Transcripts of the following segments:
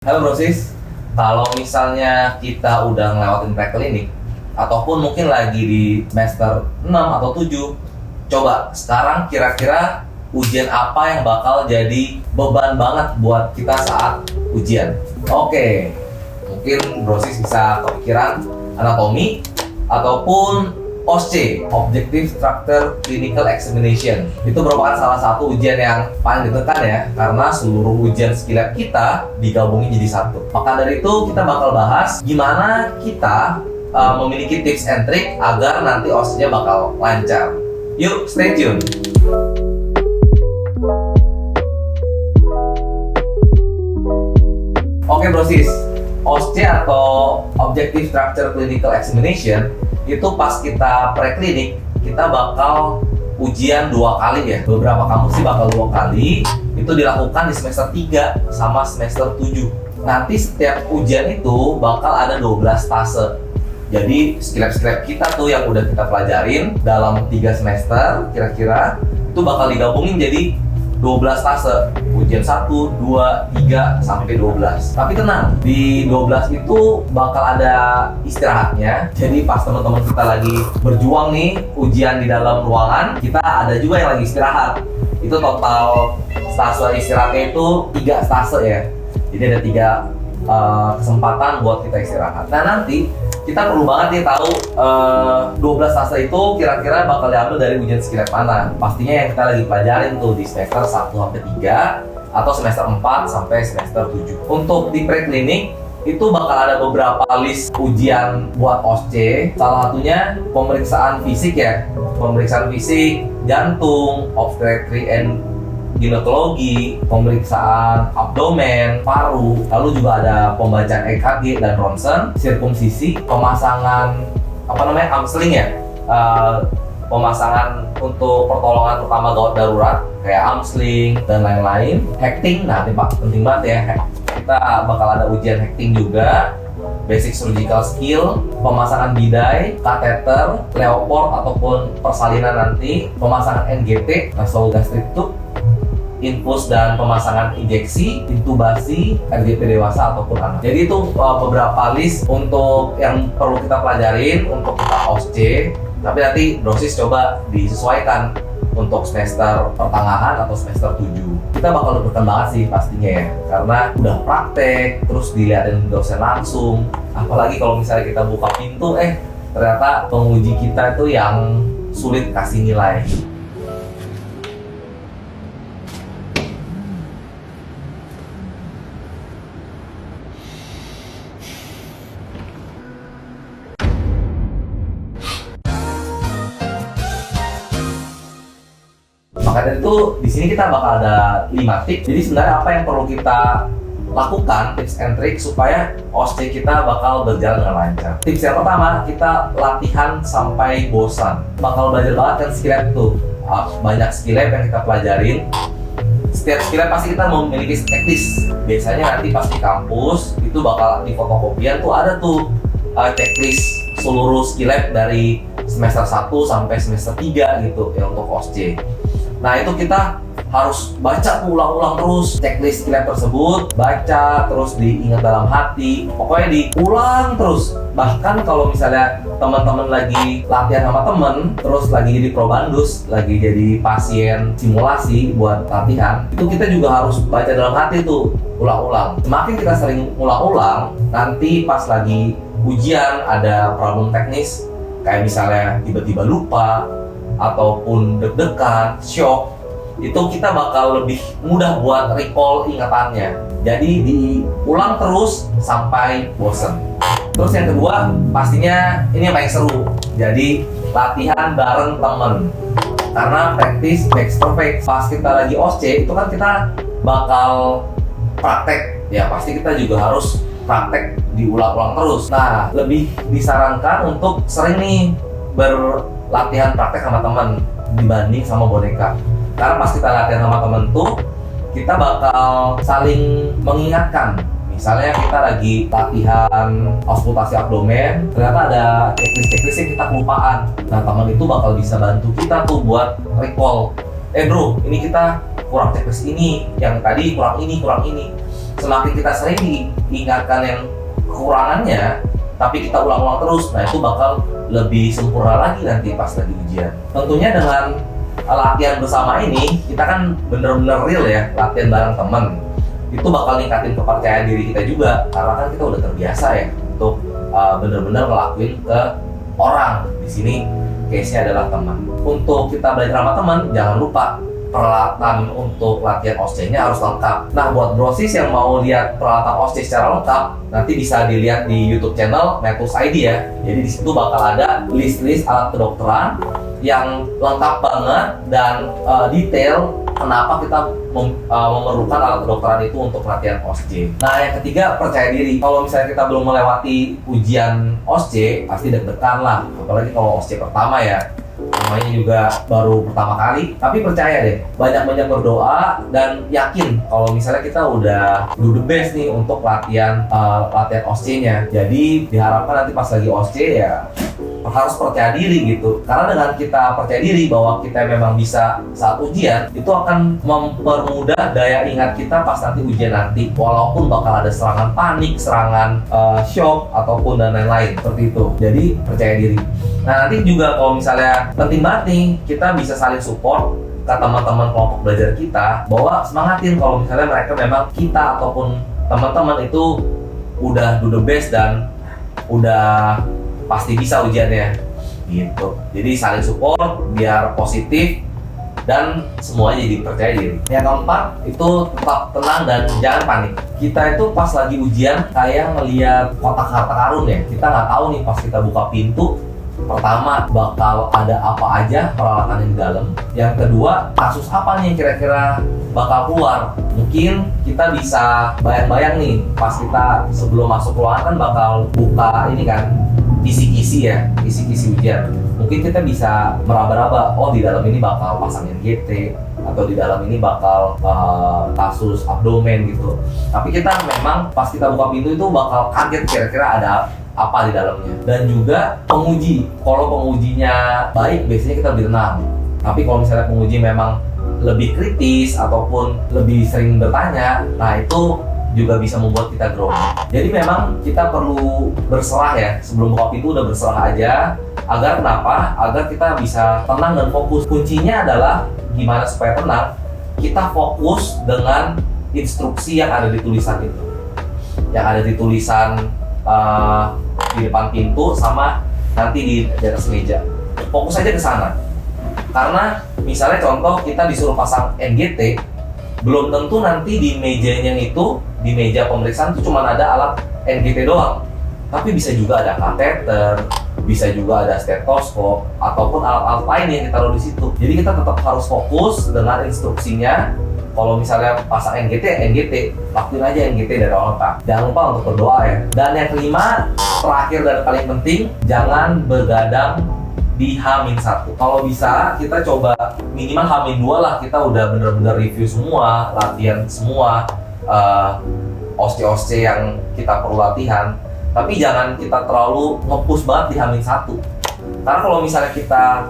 Halo Brosis, kalau misalnya kita udah ngelewatin preklinik ataupun mungkin lagi di semester 6 atau 7, coba sekarang kira-kira ujian apa yang bakal jadi beban banget buat kita saat ujian? Oke, mungkin Brosis bisa kepikiran anatomi ataupun OSCE, Objective Structure Clinical Examination. Itu merupakan salah satu ujian yang paling ditekan ya, karena seluruh ujian skill lab kita digabungin jadi satu. Maka dari itu kita bakal bahas gimana kita memiliki tips and trick agar nanti OSCE-nya bakal lancar. Yuk, stay tune! Oke Brosis, OSCE atau Objective Structure Clinical Examination itu pas kita preklinik, kita bakal ujian 2 kali ya. Beberapa kampus sih bakal 2 kali. Itu dilakukan di semester 3 sama semester 7. Nanti setiap ujian itu bakal ada 12 fase. Jadi skill-lab kita tuh yang udah kita pelajarin dalam 3 semester kira-kira itu bakal digabungin jadi 12 fase, ujian 1, 2, 3, sampai 12. Tapi tenang, di 12 itu bakal ada istirahatnya. Jadi pas teman-teman kita lagi berjuang nih, ujian di dalam ruangan, kita ada juga yang lagi istirahat. Itu total stase istirahatnya itu 3 stase ya. Jadi ada 3 kesempatan buat kita istirahat. Nah nanti kita perlu banget nih tahu 12 fase itu kira-kira bakal diambil dari ujian skill lab mana. Pastinya yang kita lagi pelajarin tuh di semester 1 sampai 3 atau semester 4 sampai semester 7. Untuk di preklinik itu bakal ada beberapa list ujian buat OSCE. Salah satunya pemeriksaan fisik ya. Pemeriksaan fisik jantung, obstetri and ginekologi, pemeriksaan abdomen, paru, lalu juga ada pembacaan EKG dan ronsen, sirkumsisi, pemasangan arm sling ya, pemasangan untuk pertolongan pertama gawat darurat kayak arm sling dan lain-lain, hecting. Nah ini Pak, penting banget ya, kita bakal ada ujian hecting juga, basic surgical skill, pemasangan bidai, kateter, Leopold ataupun persalinan nanti, pemasangan NGT, nasogastric tube, infus dan pemasangan injeksi, intubasi, RGP dewasa ataupun anak. Jadi itu beberapa list untuk yang perlu kita pelajarin untuk kita OSCE. Tapi nanti dosis coba disesuaikan untuk semester pertengahan atau semester 7. Kita bakal deg-degan banget sih pastinya ya, karena udah praktek, terus dilihatin dosen langsung. Apalagi kalau misalnya kita buka pintu, ternyata penguji kita itu yang sulit kasih nilai. Maka dari itu di sini kita bakal ada 5 tips. Jadi sebenarnya apa yang perlu kita lakukan, tips and trick supaya OSCE kita bakal berjalan dengan lancar. Tips yang pertama, kita latihan sampai bosan. Bakal belajar banget kan skill lab tuh. Banyak skill lab yang kita pelajarin. Setiap skill lab pasti kita memiliki checklist. Biasanya nanti pas di kampus itu bakal di fotokopian tuh ada tuh checklist seluruh skill lab dari semester 1 sampai semester 3 gitu ya untuk OSCE. Nah itu kita harus baca ulang-ulang terus checklist skill lab tersebut, baca terus diingat dalam hati, pokoknya diulang terus. Bahkan kalau misalnya teman-teman lagi latihan sama temen, terus lagi jadi probandus, lagi jadi pasien simulasi buat latihan, itu kita juga harus baca dalam hati tuh, ulang-ulang. Semakin kita sering ulang-ulang, nanti pas lagi ujian ada problem teknis, kayak misalnya tiba-tiba lupa, ataupun deg-degan, shock, itu kita bakal lebih mudah buat recall ingatannya. Jadi diulang terus sampai bosen. Terus yang kedua, pastinya ini yang paling seru. Jadi latihan bareng temen. Karena practice makes perfect. Pas kita lagi OSCE, itu kan kita bakal praktek. Ya pasti kita juga harus praktek diulang-ulang terus. Nah, lebih disarankan untuk sering nih latihan praktek sama teman dibanding sama boneka. Karena pas kita latihan sama temen tuh, kita bakal saling mengingatkan. Misalnya kita lagi latihan auskultasi abdomen, ternyata ada checklist yang kita kelupaan. Nah teman itu bakal bisa bantu kita tuh buat recall. Bro, ini kita kurang checklist ini, yang tadi kurang ini. semakin kita sering diingatkan yang kekurangannya, tapi kita ulang-ulang terus, nah itu bakal lebih sempurna lagi nanti pas lagi ujian. Tentunya dengan latihan bersama ini, kita kan bener-bener real ya, latihan bareng temen. Itu bakal ningkatin kepercayaan diri kita juga, karena kan kita udah terbiasa ya untuk bener-bener ngelakuin ke orang. Di sini case-nya adalah teman. Untuk kita belajar sama teman, jangan lupa peralatan untuk latihan OSCE-nya harus lengkap. Nah, buat brosis yang mau lihat peralatan OSCE secara lengkap, nanti bisa dilihat di YouTube channel Metus ID ya. Jadi di situ bakal ada list-list alat kedokteran yang lengkap banget dan detail kenapa kita memerlukan alat kedokteran itu untuk latihan OSCE. Nah, yang ketiga, percaya diri. Kalau misalnya kita belum melewati ujian OSCE, pasti deg-degan lah. Apalagi kalau OSCE pertama ya. Namanya juga baru pertama kali, tapi percaya deh, banyak-banyak berdoa dan yakin kalau misalnya kita udah do the best nih untuk latihan OSCE-nya. Jadi diharapkan nanti pas lagi OSCE ya harus percaya diri gitu. Karena dengan kita percaya diri bahwa kita memang bisa saat ujian, itu akan mempermudah daya ingat kita pas nanti ujian nanti. Walaupun bakal ada serangan panik, serangan shock ataupun dan lain-lain seperti itu. Jadi percaya diri. Nah, nanti juga kalau misalnya penting banget nih, kita bisa saling support ke teman-teman kelompok belajar kita, bahwa semangatin kalau misalnya mereka memang kita ataupun teman-teman itu udah do the best dan udah pasti bisa ujiannya gitu. Jadi saling support biar positif dan semuanya jadi percaya diri. Yang keempat itu tetap tenang dan jangan panik. Kita itu pas lagi ujian kayak ngeliat kotak harta karun ya. Kita nggak tahu nih pas kita buka pintu, pertama bakal ada apa aja peralatan yang di dalam. Yang kedua, kasus apa nih yang kira-kira bakal keluar. Mungkin kita bisa bayang-bayang nih pas kita sebelum masuk ruangan kan bakal buka ini kan, kisi-kisi ya, kisi-kisi ujian. Mungkin kita bisa meraba-raba, oh di dalam ini bakal pasangin GT, atau di dalam ini bakal kasus abdomen gitu. Tapi kita memang pas kita buka pintu itu bakal kaget kira-kira ada apa di dalamnya. Dan juga penguji, kalau pengujinya baik biasanya kita lebih tenang. Tapi kalau misalnya penguji memang lebih kritis ataupun lebih sering bertanya, nah itu juga bisa membuat kita grogi. Jadi memang kita perlu berserah ya, sebelum buka pintu udah berserah aja. Agar kenapa? Agar kita bisa tenang dan fokus. Kuncinya adalah gimana supaya tenang, kita fokus dengan instruksi yang ada di tulisan itu. Yang ada di tulisan di depan pintu sama nanti di atas meja. Fokus aja ke sana. Karena misalnya contoh kita disuruh pasang NGT, belum tentu nanti di mejanya itu, di meja pemeriksaan itu cuma ada alat NGT doang. Tapi bisa juga ada kateter, bisa juga ada stetoskop ataupun alat-alat lain yang ditaruh di situ. Jadi kita tetap harus fokus dengan instruksinya. Kalau misalnya pasang NGT, lakuin aja NGT dari awal lengkap. Jangan lupa untuk berdoa ya. Dan yang kelima, terakhir dan paling penting, jangan begadang di H-1. Kalau bisa, kita coba minimal H-2 lah, kita udah bener-bener review semua, latihan semua, OSCE yang kita perlu latihan. Tapi jangan kita terlalu nge-push banget di H-1. Karena kalau misalnya kita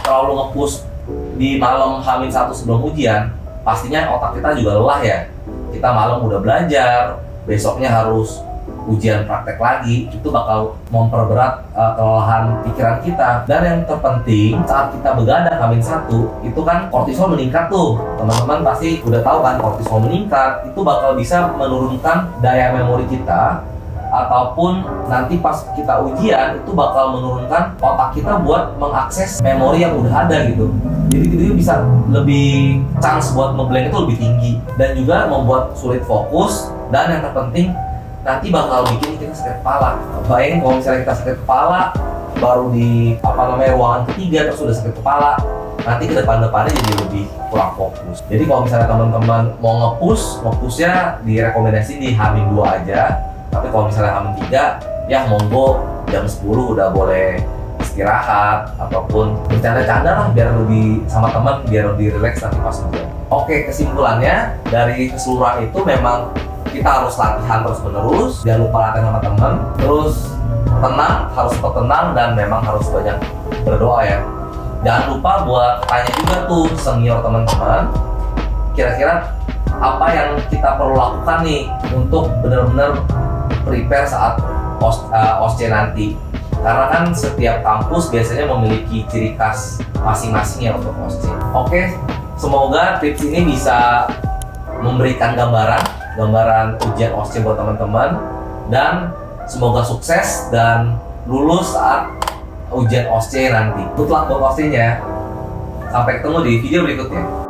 terlalu nge-push di malam H-1 sebelum ujian, pastinya otak kita juga lelah ya. Kita malam udah belajar, besoknya harus ujian praktek lagi, itu bakal memperberat kelelahan pikiran kita. Dan yang terpenting, saat kita begadang H-1, itu kan kortisol meningkat tuh. Teman-teman pasti udah tahu kan, kortisol meningkat, itu bakal bisa menurunkan daya memori kita, ataupun nanti pas kita ujian, itu bakal menurunkan otak kita buat mengakses memori yang udah ada gitu. Jadi itu bisa lebih, chance buat ngeblank itu lebih tinggi. Dan juga membuat sulit fokus, dan yang terpenting, nanti bakal bikin kita sakit kepala. Bayangin kalau misalnya kita sakit kepala baru di ruangan ketiga terus udah sakit kepala, nanti ke depan-depannya jadi lebih kurang fokus. Jadi kalau misalnya teman-teman mau nge-pushnya direkomendasi di H-2 aja. Tapi kalau misalnya H-3 ya monggo jam 10 udah boleh istirahat ataupun bercanda-canda lah biar lebih sama teman, biar lebih rileks nanti pas ujian. Oke, kesimpulannya dari keseluruhan itu memang kita harus latihan terus-menerus, jangan lupa latihan sama teman, terus tenang, harus tetap tenang, dan memang harus banyak berdoa ya. Jangan lupa buat tanya juga tuh senior teman-teman, kira-kira apa yang kita perlu lakukan nih untuk benar-benar prepare saat OSCE nanti. Karena kan setiap kampus biasanya memiliki ciri khas masing-masing ya untuk OSCE. Oke, semoga tips ini bisa memberikan gambaran ujian OSCE buat teman-teman, dan semoga sukses dan lulus saat ujian OSCE nanti. Good luck buat OSCE-nya. Sampai ketemu di video berikutnya.